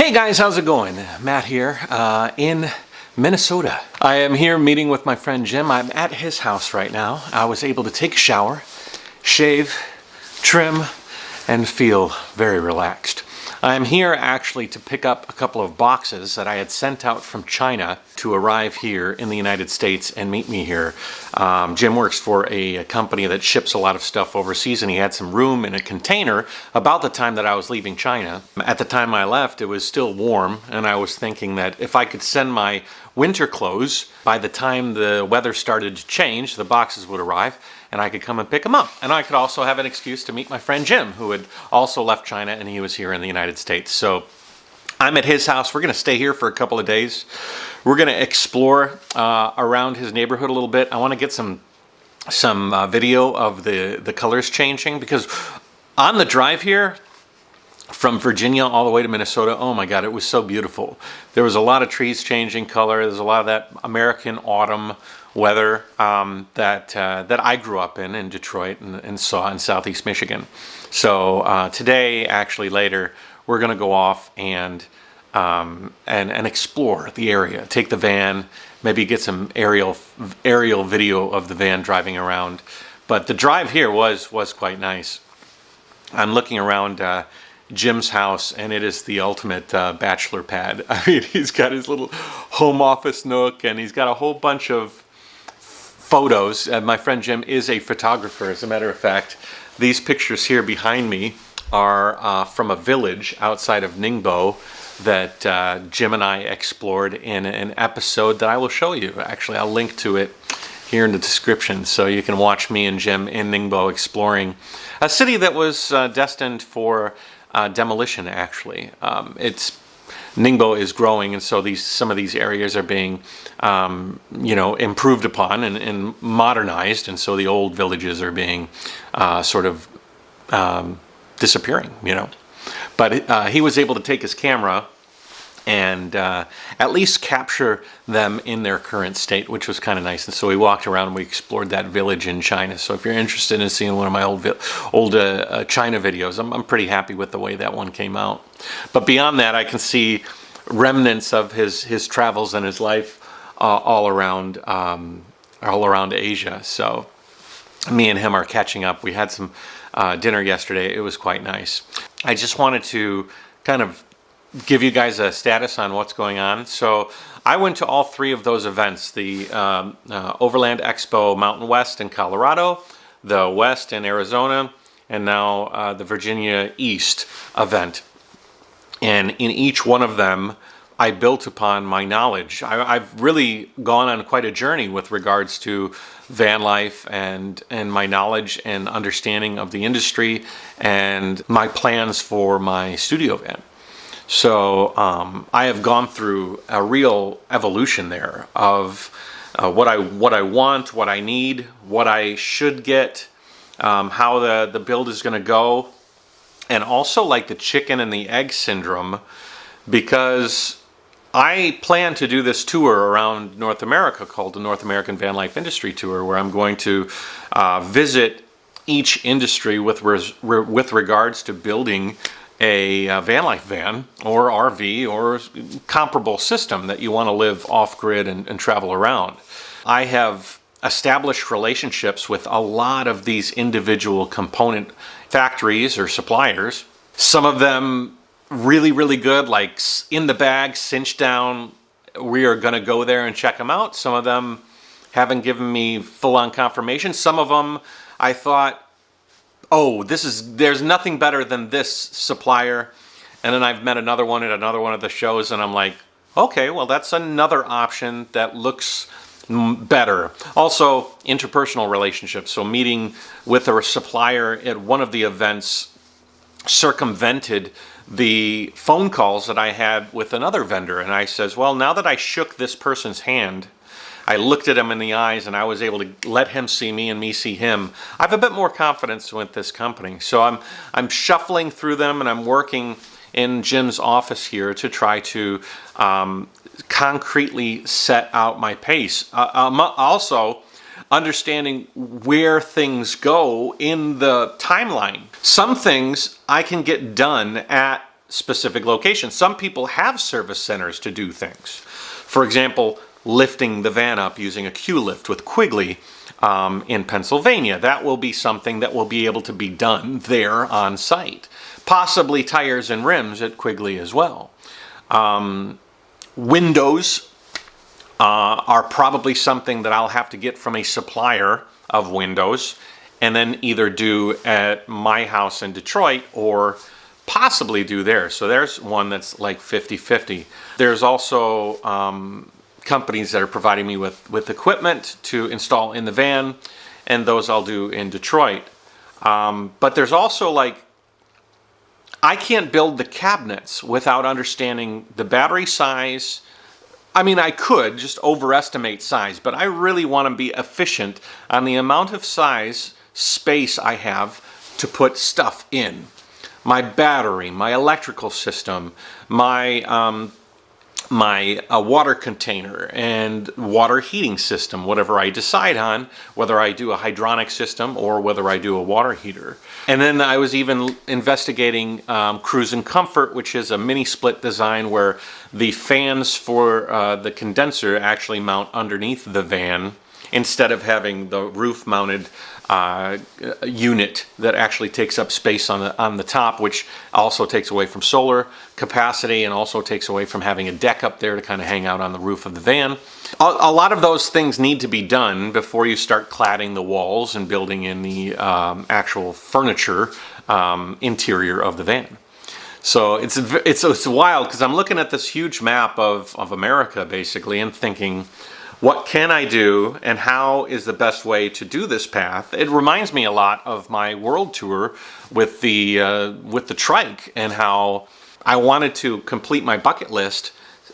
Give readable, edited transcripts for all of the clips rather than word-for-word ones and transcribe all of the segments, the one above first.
Hey guys, how's it going? Matt here in Minnesota. I am here meeting with my friend Jim. I'm at his house right now. I was able to take a shower, shave, trim, and feel very relaxed. I'm here actually to pick up a couple of boxes that I had sent out from China to arrive here in the United States and meet me here. Jim works for a company that ships a lot of stuff overseas, and he had some room in a container about the time that I was leaving China. At the time I left, it was still warm, and I was thinking that if I could send my winter clothes, by the time the weather started to change, the boxes would arrive, and I could come and pick them up. And I could also have an excuse to meet my friend Jim, who had also left China, and he was here in the United States. So I'm at his house. We're going to stay here for a couple of days. We're going to explore around his neighborhood a little bit. I want to get some video of the colors changing, because on the drive here from Virginia all the way to Minnesota, oh my God, it was so beautiful. There was a lot of trees changing color. There's a lot of that American autumn weather that I grew up in Detroit and saw in Southeast Michigan. So today, actually later, we're going to go off and explore the area. Take the van, maybe get some aerial video of the van driving around. But the drive here was quite nice. I'm looking around Jim's house, and it is the ultimate bachelor pad. I mean, he's got his little home office nook, and he's got a whole bunch of photos. My friend Jim is a photographer. As a matter of fact, these pictures here behind me are from a village outside of Ningbo that Jim and I explored in an episode that I will show you. Actually, I'll link to it here in the description, so you can watch me and Jim in Ningbo exploring a city that was destined for demolition. Actually, Ningbo is growing, and so some of these areas are being improved upon and modernized, and so the old villages are being sort of disappearing, But he was able to take his camera and at least capture them in their current state, which was kind of nice. And so we walked around and we explored that village in China. So if you're interested in seeing one of my old China videos, I'm pretty happy with the way that one came out. But beyond that, I can see remnants of his travels and his life all around Asia. So me and him are catching up. We had some dinner yesterday. It was quite nice. I just wanted to kind of give you guys a status on what's going on. So I went to all three of those events: the Overland Expo Mountain West in Colorado, the West in Arizona, and now the Virginia East event. And in each one of them, I built upon my knowledge. I've really gone on quite a journey with regards to van life and my knowledge and understanding of the industry and my plans for my studio van. So I have gone through a real evolution there of what I want, what I need, what I should get, how the build is going to go, and also like the chicken and the egg syndrome, because I plan to do this tour around North America called the North American Van Life Industry Tour, where I'm going to visit each industry with regards to building a van life van or RV or comparable system that you want to live off-grid and travel around. I have established relationships with a lot of these individual component factories or suppliers. Some of them really, really good, like in the bag, cinch down, we are going to go there and check them out. Some of them haven't given me full-on confirmation. Some of them I thought, oh, there's nothing better than this supplier. And then I've met another one at another one of the shows, and I'm like, okay, well, that's another option that looks better. Also, interpersonal relationships. So meeting with a supplier at one of the events circumvented the phone calls that I had with another vendor. And I says, well, now that I shook this person's hand, I looked at him in the eyes, and I was able to let him see me and me see him, I have a bit more confidence with this company. So I'm shuffling through them, and I'm working in Jim's office here to try to concretely set out my pace. Also understanding where things go in the timeline. Some things I can get done at specific locations. Some people have service centers to do things. For example, lifting the van up using a Q-lift with Quigley in Pennsylvania. That will be something that will be able to be done there on site. Possibly tires and rims at Quigley as well. Windows are probably something that I'll have to get from a supplier of windows and then either do at my house in Detroit or possibly do there. So there's one that's like 50-50. There's also companies that are providing me with equipment to install in the van, and those I'll do in Detroit. But there's also like, I can't build the cabinets without understanding the battery size. I mean, I could just overestimate size, but I really want to be efficient on the amount of space I have to put stuff in. My battery, my electrical system, my water container and water heating system, whatever I decide on, whether I do a hydronic system or whether I do a water heater. And then I was even investigating Cruise and Comfort, which is a mini split design where the fans for the condenser actually mount underneath the van instead of having the roof mounted unit that actually takes up space on the top, which also takes away from solar capacity and also takes away from having a deck up there to kind of hang out on the roof of the van. A lot of those things need to be done before you start cladding the walls and building in the actual furniture interior of the van. So it's wild because I'm looking at this huge map of America basically and thinking, what can I do and how is the best way to do this path? It reminds me a lot of my world tour with the trike and how I wanted to complete my bucket list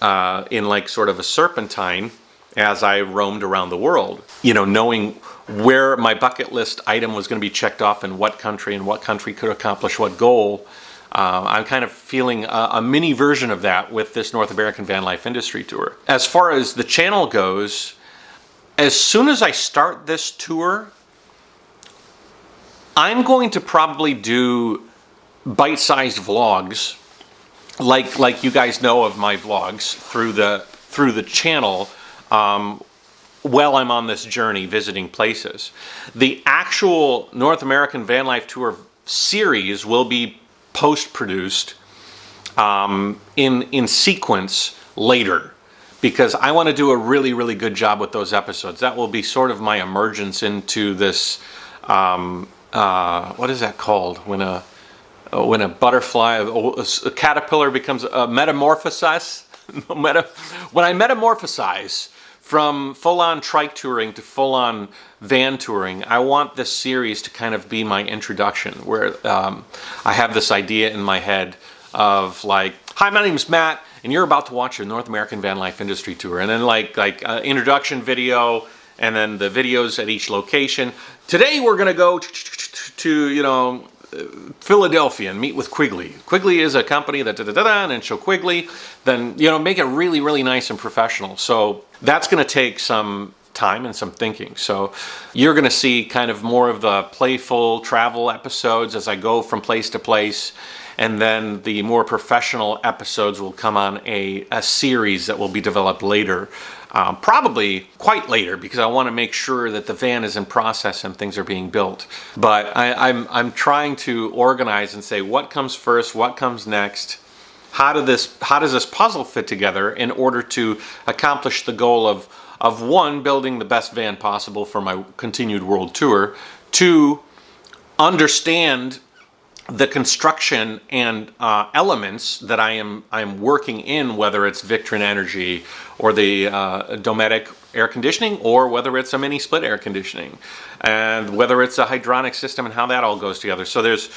in like sort of a serpentine as I roamed around the world. You know, knowing where my bucket list item was going to be checked off in what country and what country could accomplish what goal. I'm kind of feeling a mini version of that with this North American Van Life Industry Tour. As far as the channel goes, as soon as I start this tour, I'm going to probably do bite-sized vlogs, like you guys know of my vlogs through the channel while I'm on this journey visiting places. The actual North American Van Life Tour series will be post-produced in sequence later because I want to do a really good job with those episodes. That will be sort of my emergence into this what is that called when a butterfly, a caterpillar becomes a metamorphosis. When I metamorphosize from full-on trike touring to full-on van touring, I want this series to kind of be my introduction, where I have this idea in my head of like, hi, my name is Matt, and you're about to watch your North American Van Life Industry Tour, and then like introduction video, and then the videos at each location. Today we're gonna go to Philadelphia and meet with Quigley. Quigley is a company that and then show Quigley, then make it really nice and professional. So that's going to take some time and some thinking. So you're going to see kind of more of the playful travel episodes as I go from place to place, and then the more professional episodes will come on a series that will be developed later. Probably quite later, because I want to make sure that the van is in process and things are being built. But I'm trying to organize and say what comes first, what comes next. How does this puzzle fit together in order to accomplish the goal of one, building the best van possible for my continued world tour, two, understand the construction and elements that I'm working in, whether it's Victron Energy or the Dometic air conditioning, or whether it's a mini split air conditioning, and whether it's a hydronic system and how that all goes together. So there's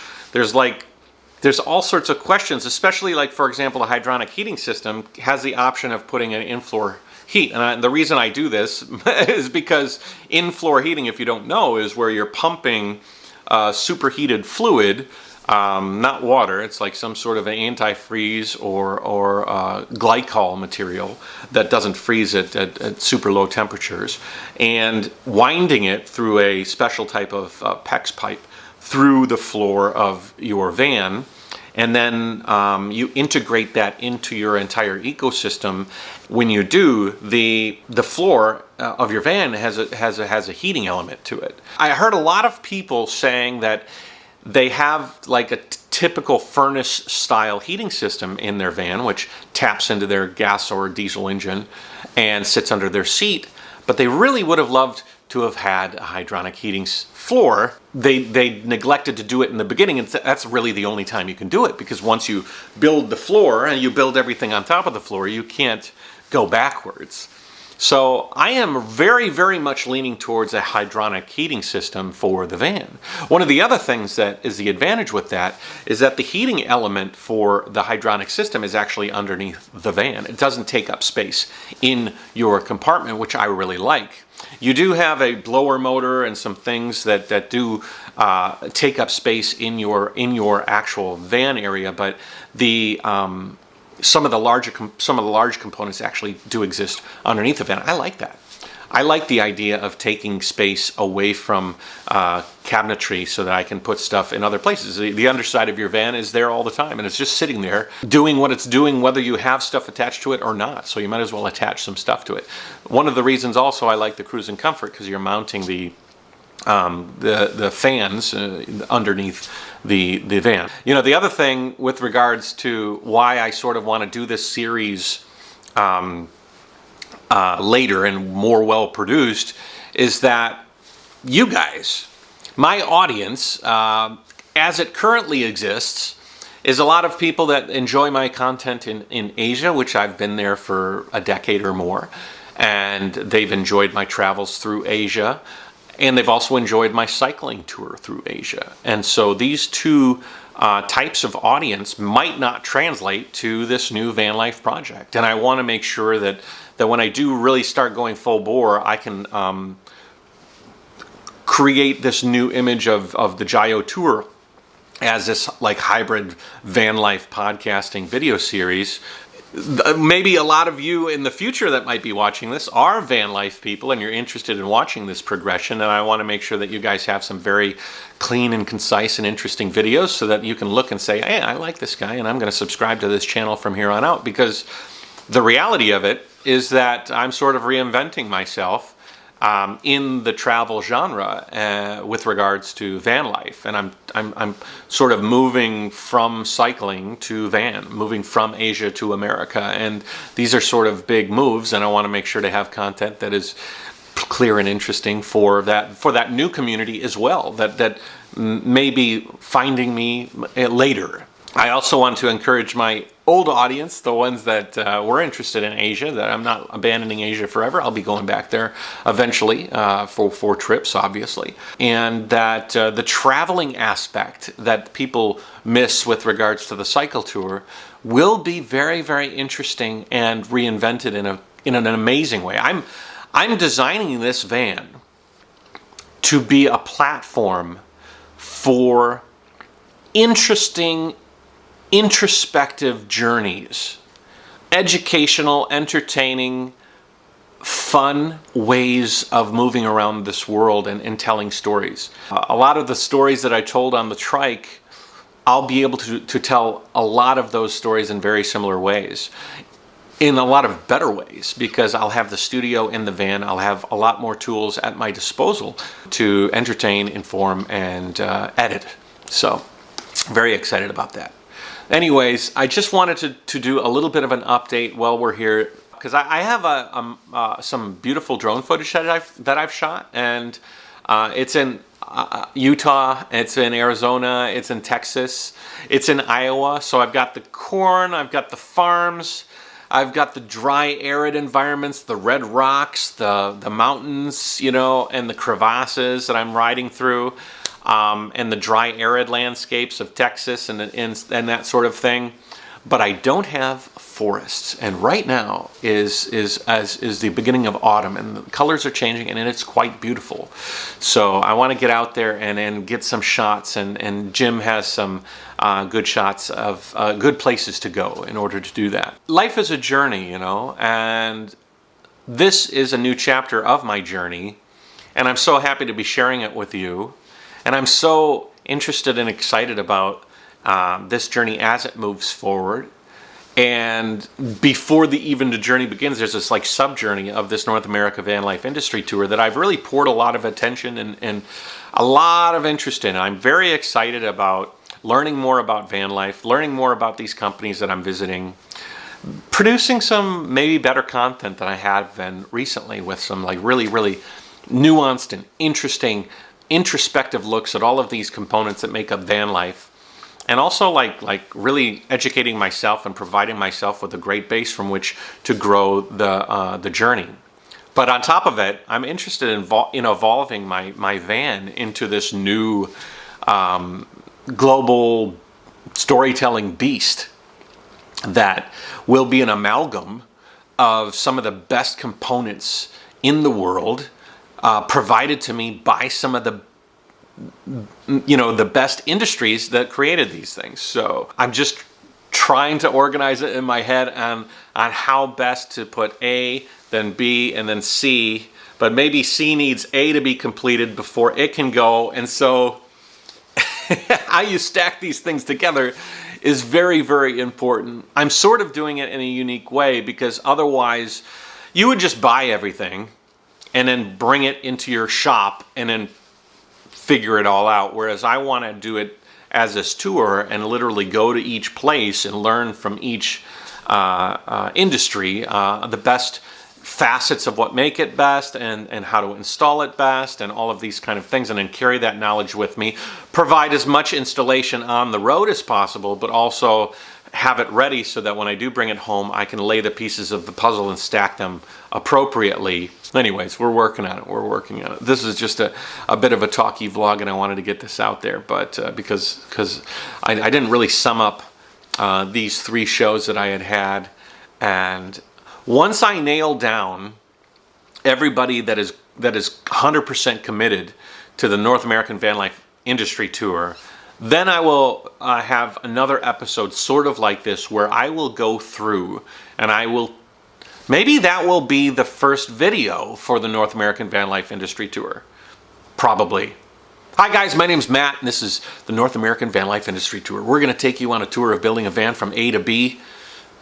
all sorts of questions, especially like, for example, a hydronic heating system has the option of putting an in-floor heat. And the reason I do this is because in-floor heating, if you don't know, is where you're pumping superheated fluid, not water. It's like some sort of an antifreeze or glycol material that doesn't freeze at super low temperatures, and winding it through a special type of PEX pipe through the floor of your van, and then you integrate that into your entire ecosystem. When you do, the floor of your van has a heating element to it. I heard a lot of people saying that they have like a typical furnace style heating system in their van, which taps into their gas or diesel engine and sits under their seat, but they really would have loved to have had a hydronic heating floor. They neglected to do it in the beginning, and that's really the only time you can do it, because once you build the floor and you build everything on top of the floor, you can't go backwards. So I am very, very much leaning towards a hydronic heating system for the van. One of the other things that is the advantage with that is that the heating element for the hydronic system is actually underneath the van. It doesn't take up space in your compartment, which I really like. You do have a blower motor and some things that do take up space in your actual van area, but the some of the large components actually do exist underneath the van. I like that. I like the idea of taking space away from cabinetry so that I can put stuff in other places. The underside of your van is there all the time, and it's just sitting there doing what it's doing, whether you have stuff attached to it or not. So you might as well attach some stuff to it. One of the reasons also I like the Cruise and Comfort, because you're mounting the fans underneath the van. You know, the other thing with regards to why I sort of want to do this series later and more well produced is that you guys, my audience, as it currently exists, is a lot of people that enjoy my content in Asia, which I've been there for a decade or more, and they've enjoyed my travels through Asia. And they've also enjoyed my cycling tour through Asia. And so these two types of audience might not translate to this new van life project. And I want to make sure that when I do really start going full bore, I can create this new image of the Jayoe tour as this like hybrid van life podcasting video series. Maybe a lot of you in the future that might be watching this are van life people, and you're interested in watching this progression, and I want to make sure that you guys have some very clean and concise and interesting videos so that you can look and say, hey, I like this guy and I'm going to subscribe to this channel from here on out, because the reality of it is that I'm sort of reinventing myself in the travel genre with regards to van life, and I'm sort of moving from cycling to van, moving from Asia to America, and these are sort of big moves, and I want to make sure to have content that is clear and interesting for that new community as well, that may be finding me later. I also want to encourage my old audience, the ones that were interested in Asia, that I'm not abandoning Asia forever. I'll be going back there eventually for trips, obviously. And that the traveling aspect that people miss with regards to the cycle tour will be very, very interesting and reinvented in an amazing way. I'm designing this van to be a platform for interesting, introspective journeys, educational, entertaining, fun ways of moving around this world and telling stories. A lot of the stories that I told on the trike, I'll be able to tell a lot of those stories in very similar ways, in a lot of better ways, because I'll have the studio in the van. I'll have a lot more tools at my disposal to entertain, inform, and edit. So, very excited about that. Anyways, I just wanted to do a little bit of an update while we're here, because I have some beautiful drone footage that I've shot, and it's in Utah, it's in Arizona, it's in Texas, it's in Iowa. So I've got the corn, I've got the farms, I've got the dry, arid environments, the red rocks, the mountains, you know, and the crevasses that I'm riding through. And the dry, arid landscapes of Texas and that sort of thing, but I don't have forests. And right now is the beginning of autumn, and the colors are changing, and it's quite beautiful. So I want to get out there and get some shots, and Jim has some good shots of good places to go in order to do that. Life is a journey, you know, and this is a new chapter of my journey, and I'm so happy to be sharing it with you. And I'm so interested and excited about this journey as it moves forward. And before even the journey begins, there's this like sub-journey of this North America van life industry tour that I've really poured a lot of attention and a lot of interest in. I'm very excited about learning more about van life, learning more about these companies that I'm visiting, producing some maybe better content than I have been recently with some like really, really nuanced and interesting introspective looks at all of these components that make up van life. And also like really educating myself and providing myself with a great base from which to grow the journey. But on top of it, I'm interested in evolving my van into this new global storytelling beast that will be an amalgam of some of the best components in the world, provided to me by some of the best industries that created these things. So I'm just trying to organize it in my head on how best to put A, then B, and then C. But maybe C needs A to be completed before it can go. And so how you stack these things together is very, very important. I'm sort of doing it in a unique way because otherwise you would just buy everything and then bring it into your shop and then figure it all out, whereas I want to do it as this tour and literally go to each place and learn from each industry the best facets of what make it best and how to install it best and all of these kind of things, and then carry that knowledge with me, provide as much installation on the road as possible, but also have it ready so that when I do bring it home, I can lay the pieces of the puzzle and stack them appropriately. Anyways, we're working on it. This is just a bit of a talky vlog, and I wanted to get this out there, but because I didn't really sum up these 3 shows that I had, and once I nail down everybody that is 100% committed to the North American Van Life Industry Tour, then I will have another episode sort of like this where I will go through and maybe that will be the first video for the North American Van Life Industry Tour. Probably. Hi guys, my name's Matt and this is the North American Van Life Industry Tour. We're going to take you on a tour of building a van from A to B.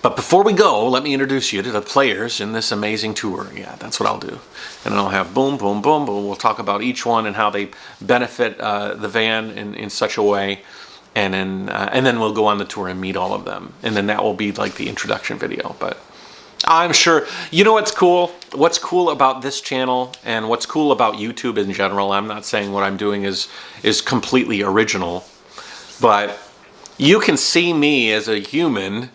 But before we go, let me introduce you to the players in this amazing tour. Yeah, that's what I'll do. And then I'll have boom, boom, boom, boom. We'll talk about each one and how they benefit the van in such a way. And then we'll go on the tour and meet all of them. And then that will be like the introduction video. But I'm sure, you know what's cool? What's cool about this channel and what's cool about YouTube in general, I'm not saying what I'm doing is completely original, but you can see me as a human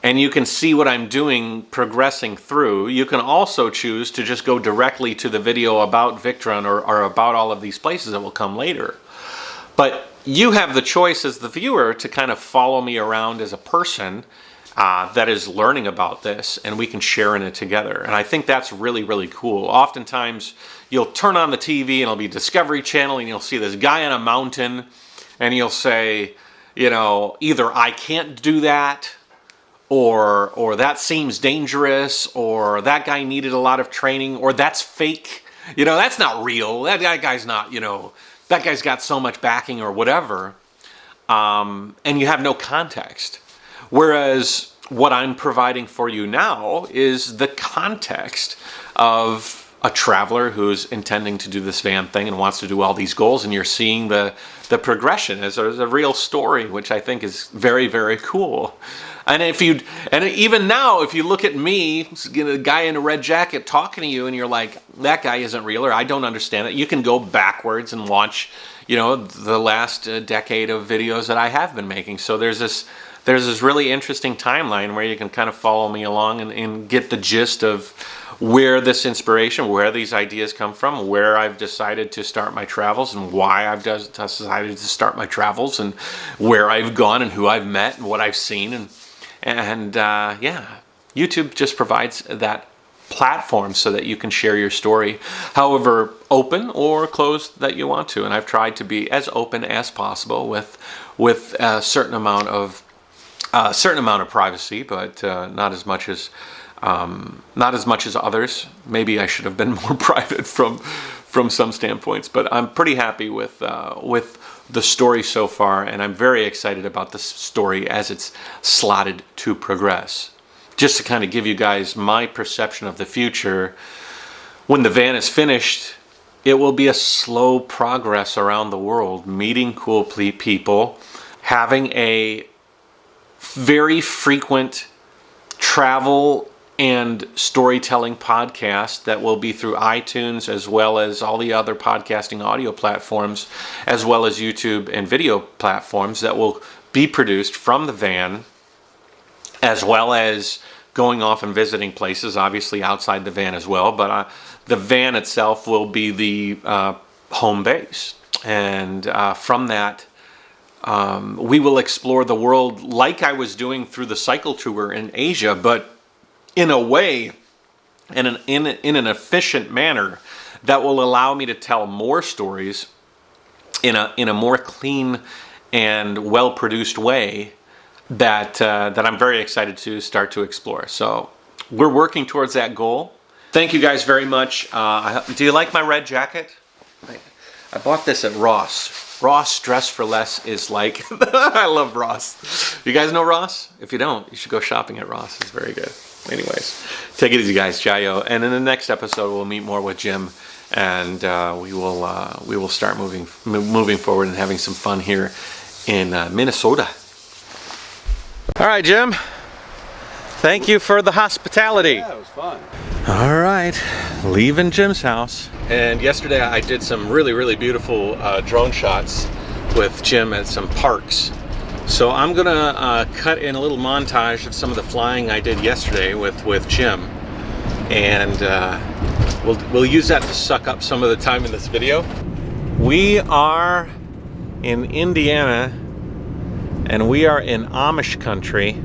and you can see what I'm doing progressing through. You can also choose to just go directly to the video about Victron or about all of these places that will come later. But you have the choice as the viewer to kind of follow me around as a person that is learning about this, and we can share in it together. And I think that's really, really cool. Oftentimes, you'll turn on the TV and it'll be Discovery Channel and you'll see this guy on a mountain and you'll say, you know, either I can't do that, or that seems dangerous, or that guy needed a lot of training, or that's fake. You know, that's not real. That guy's not, you know, that guy's got so much backing or whatever. And you have no context. Whereas what I'm providing for you now is the context of a traveler who's intending to do this van thing and wants to do all these goals, and you're seeing the progression as a real story, which I think is very, very cool. And even now, if you look at me, a guy in a red jacket talking to you, and you're like, that guy isn't real, or I don't understand it, you can go backwards and watch, you know, the last decade of videos that I have been making. So there's this really interesting timeline where you can kind of follow me along and get the gist of where this inspiration, where these ideas come from, where I've decided to start my travels, and why I've decided to start my travels, and where I've gone and who I've met and what I've seen. And yeah, YouTube just provides that platform so that you can share your story however open or closed that you want to. And I've tried to be as open as possible with a certain amount of privacy, but not as much as others. Maybe I should have been more private from some standpoints, but I'm pretty happy with the story so far, and I'm very excited about the story as it's slotted to progress. Just to kind of give you guys my perception of the future, when the van is finished, it will be a slow progress around the world, meeting cool people, having a very frequent travel and storytelling podcast that will be through iTunes as well as all the other podcasting audio platforms, as well as YouTube and video platforms that will be produced from the van, as well as going off and visiting places, obviously outside the van as well. But the van itself will be the home base. And from that, we will explore the world like I was doing through the cycle tour in Asia, but in a way, in an efficient manner that will allow me to tell more stories in a more clean and well-produced way that I'm very excited to start to explore. So we're working towards that goal. Thank you guys very much. Do you like my red jacket? I bought this at Ross. Ross Dress for Less is like, I love Ross. You guys know Ross? If you don't, you should go shopping at Ross. It's very good. Anyways, take it easy, guys. Jayoe. And in the next episode, we'll meet more with Jim, and we will start moving forward and having some fun here in Minnesota. All right, Jim. Thank you for the hospitality. Yeah, it was fun. All right, leaving Jim's house. And yesterday I did some really, really beautiful drone shots with Jim at some parks. So I'm gonna cut in a little montage of some of the flying I did yesterday with Jim, and we'll use that to suck up some of the time in this video. We are in Indiana, and we are in Amish country.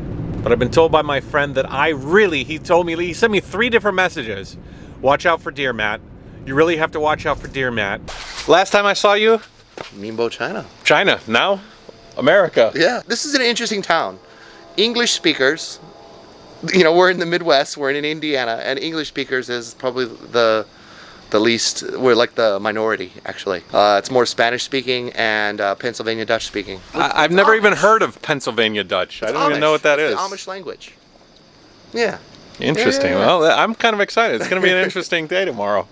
But I've been told by my friend that he sent me 3 different messages. Watch out for deer, Matt. You really have to watch out for deer, Matt. Last time I saw you? Ningbo, China. China. Now? America. Yeah, this is an interesting town. English speakers, you know, we're in the Midwest, we're in Indiana, and English speakers is probably the least, we're like the minority, actually. It's more Spanish speaking and Pennsylvania Dutch speaking. I've never even heard of Pennsylvania Dutch. I don't even know what that is. It's the Amish language. Yeah. Interesting. Yeah. Well, I'm kind of excited. It's going to be an interesting day tomorrow.